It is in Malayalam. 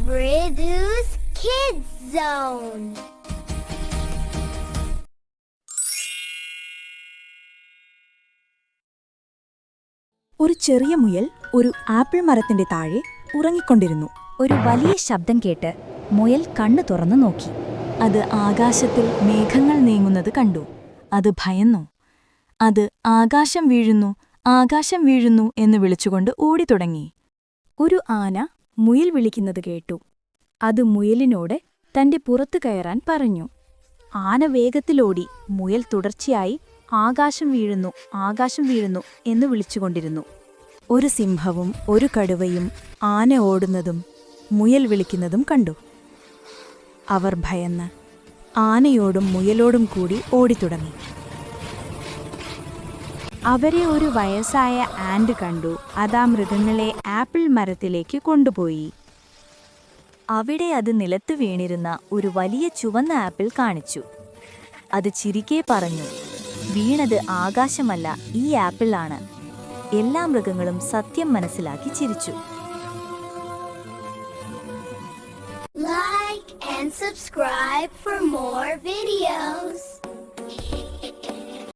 Mridu's Kids Zone. ഒരു ചെറിയ മുയൽ ഒരു ആപ്പിൾ മരത്തിന്റെ താഴെ ഉറങ്ങിക്കൊണ്ടിരുന്നു. ഒരു വലിയ ശബ്ദം കേട്ട് മുയൽ കണ്ണു തുറന്നു നോക്കി. അത് ആകാശത്തിൽ മേഘങ്ങൾ നീങ്ങുന്നത് കണ്ടു. അത് ഭയന്നു. അത് ആകാശം വീഴുന്നു, ആകാശം വീഴുന്നു എന്ന് വിളിച്ചുകൊണ്ട് ഓടിത്തുടങ്ങി. ഒരു ആന മുയൽ വിളിക്കുന്നത് കേട്ടു. അത് മുയലിനോട് തന്റെ പുറത്തു കയറാൻ പറഞ്ഞു. ആന വേഗത്തിലോടി. മുയൽ തുടർച്ചയായി ആകാശം വീഴുന്നു, ആകാശം വീഴുന്നു എന്ന് വിളിച്ചുകൊണ്ടിരുന്നു. ഒരു സിംഹവും ഒരു കടുവയും ആന ഓടുന്നതും മുയൽ വിളിക്കുന്നതും കണ്ടു. അവർ ഭയന്ന് ആനയോടും മുയലോടും കൂടി ഓടിത്തുടങ്ങി. അവരെ ഒരു വയസ്സായ ആൻഡ് കണ്ടു. അതാ മൃഗങ്ങളെ ആപ്പിൾ മരത്തിലേക്ക് കൊണ്ടുപോയി. അവിടെ അത് നിലത്തു വീണിരുന്ന ഒരു വലിയ ചുവന്ന ആപ്പിൾ കാണിച്ചു. അത് ചിരിക്കെ പറഞ്ഞു, വീണത് ആകാശമല്ല, ഈ ആപ്പിളാണ്. എല്ലാ മൃഗങ്ങളും സത്യം മനസ്സിലാക്കി ചിരിച്ചു. Like and subscribe for more videos.